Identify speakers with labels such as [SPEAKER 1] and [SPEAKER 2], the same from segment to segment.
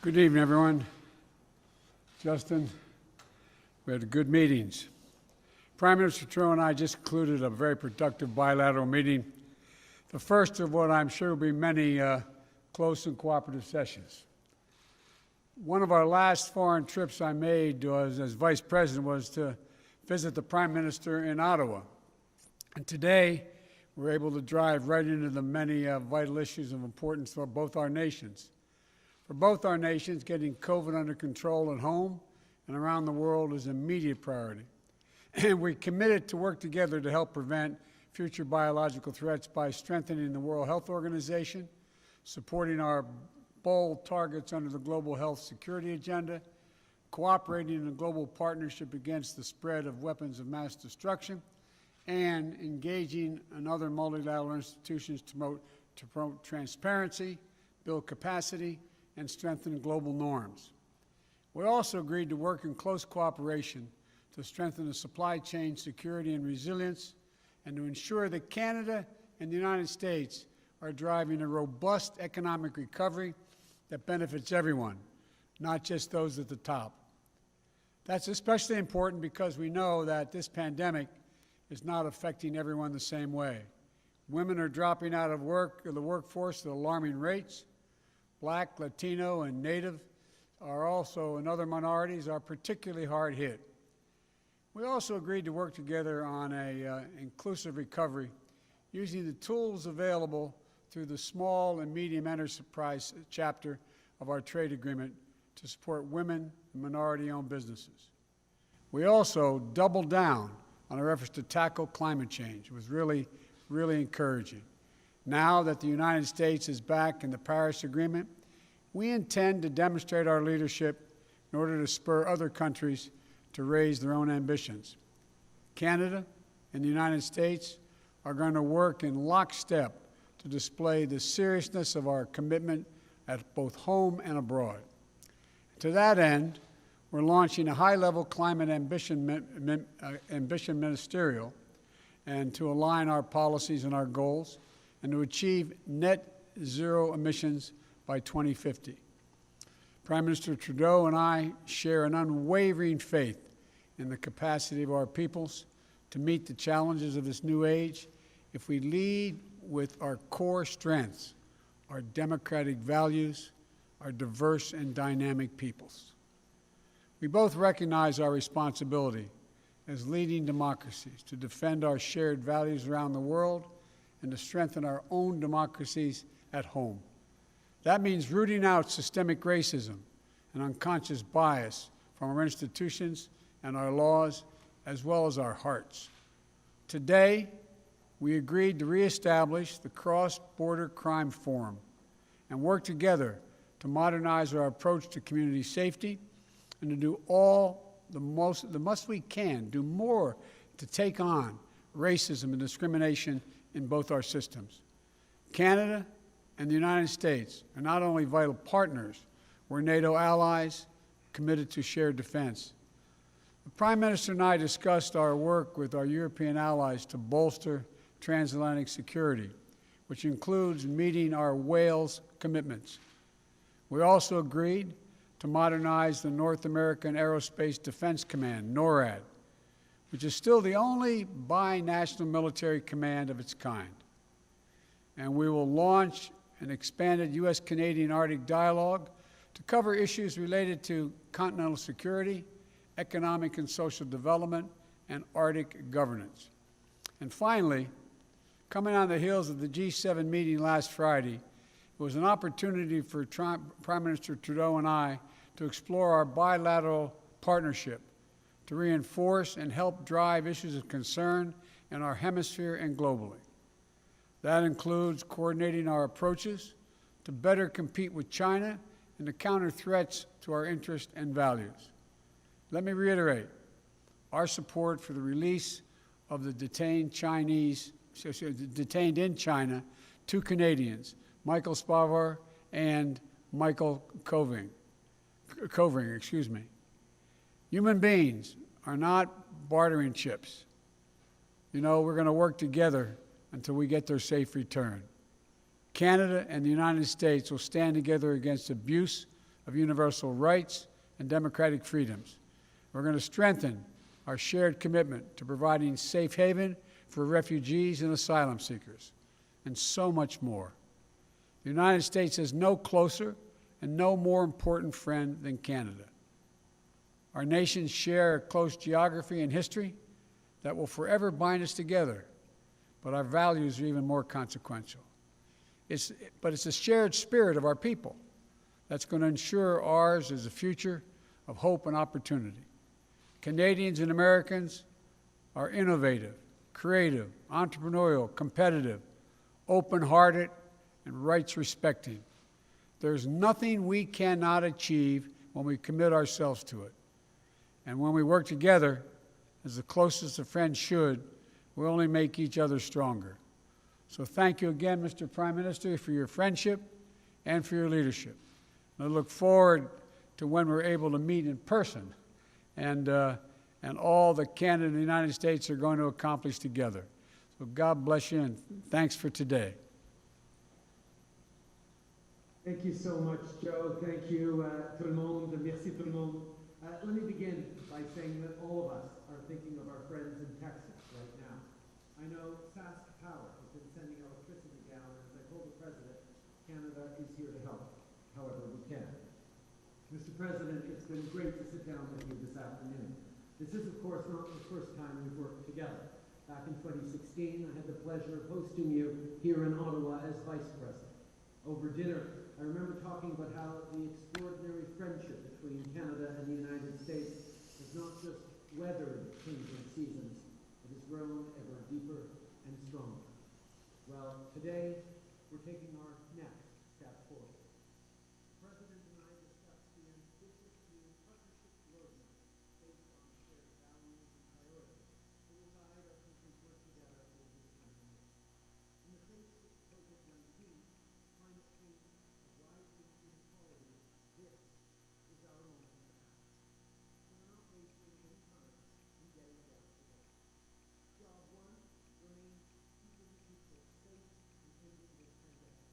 [SPEAKER 1] Good evening, everyone. Justin, we had good meetings. Prime Minister Trudeau and I just concluded a very productive bilateral meeting, the first of what I'm sure will be many close and cooperative sessions. One of our last foreign trips I made was, as Vice President, was to visit the Prime Minister in Ottawa. And today, we're able to drive right into the many vital issues of importance for both our nations. For both our nations, getting COVID under control at home and around the world is an immediate priority. And we're committed to work together to help prevent future biological threats by strengthening the World Health Organization, supporting our bold targets under the Global Health Security Agenda, cooperating in a global partnership against the spread of weapons of mass destruction, and engaging in other multilateral institutions to promote transparency, build capacity, and strengthen global norms. We also agreed to work in close cooperation to strengthen the supply chain security and resilience, and to ensure that Canada and the United States are driving a robust economic recovery that benefits everyone, not just those at the top. That's especially important because we know that this pandemic is not affecting everyone the same way. Women are dropping out of the workforce at alarming rates. Black, Latino, and Native are also, and other minorities, are particularly hard hit. We also agreed to work together on an inclusive recovery using the tools available through the small and medium enterprise chapter of our trade agreement to support women and minority-owned businesses. We also doubled down on our efforts to tackle climate change. It was really encouraging. Now that the United States is back in the Paris Agreement, we intend to demonstrate our leadership in order to spur other countries to raise their own ambitions. Canada and the United States are going to work in lockstep to display the seriousness of our commitment at both home and abroad. To that end, we're launching a high-level climate ambition ministerial, and to align our policies and our goals, and to achieve net zero emissions by 2050. Prime Minister Trudeau and I share an unwavering faith in the capacity of our peoples to meet the challenges of this new age if we lead with our core strengths, our democratic values, our diverse and dynamic peoples. We both recognize our responsibility as leading democracies to defend our shared values around the world and to strengthen our own democracies at home. That means rooting out systemic racism and unconscious bias from our institutions and our laws, as well as our hearts. Today, we agreed to reestablish the Cross-Border Crime Forum and work together to modernize our approach to community safety and to do the most we can, do more to take on racism and discrimination in both our systems. Canada and the United States are not only vital partners, we're NATO allies committed to shared defense. The Prime Minister and I discussed our work with our European allies to bolster transatlantic security, which includes meeting our Wales commitments. We also agreed to modernize the North American Aerospace Defense Command, NORAD, which is still the only binational military command of its kind. And we will launch an expanded U.S.-Canadian Arctic dialogue to cover issues related to continental security, economic and social development, and Arctic governance. And finally, coming on the heels of the G7 meeting last Friday, it was an opportunity for Prime Minister Trudeau and I to explore our bilateral partnership to reinforce and help drive issues of concern in our hemisphere and globally. That includes coordinating our approaches to better compete with China and to counter threats to our interests and values. Let me reiterate our support for the release of the detained in China, two Canadians, Michael Spavor and Michael Covering. Human beings are not bartering chips. You know, we're going to work together until we get their safe return. Canada and the United States will stand together against abuse of universal rights and democratic freedoms. We're going to strengthen our shared commitment to providing safe haven for refugees and asylum seekers, and so much more. The United States has no closer and no more important friend than Canada. Our nations share a close geography and history that will forever bind us together, but our values are even more consequential. But it's the shared spirit of our people that's going to ensure ours is a future of hope and opportunity. Canadians and Americans are innovative, creative, entrepreneurial, competitive, open-hearted, and rights-respecting. There's nothing we cannot achieve when we commit ourselves to it. And when we work together, as the closest of friends should, we only make each other stronger. So thank you again, Mr. Prime Minister, for your friendship and for your leadership. I look forward to when we're able to meet in person and all that Canada and the United States are going to accomplish together. So God bless you, and thanks for today.
[SPEAKER 2] Thank you so much, Joe. Thank you, tout le monde. Merci tout le monde. Let me begin by saying that all of us are thinking of our friends in Texas right now. I know Sask Power has been sending electricity down, and as I told the President, Canada is here to help however we can. Mr. President, it's been great to sit down with you this afternoon. This is, of course, not the first time we've worked together. Back in 2016, I had the pleasure of hosting you here in Ottawa as Vice President. Over dinner, I remember talking about how the extraordinary friendship between Canada and the United States has not just weathered changing seasons, it has grown ever deeper and stronger. Well, today, we're taking our next step forward. The President and I discussed the ambitious new partnership roadmap based on shared values and priorities that will guide our country's work together over this coming year. In the face of COVID-19, climate change, and rising inequality, this is our moment to act. So we're not wasting any time in getting down to work. Job one remains keeping people safe and ending this pandemic.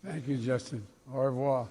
[SPEAKER 1] Thank you, Justin. Au revoir.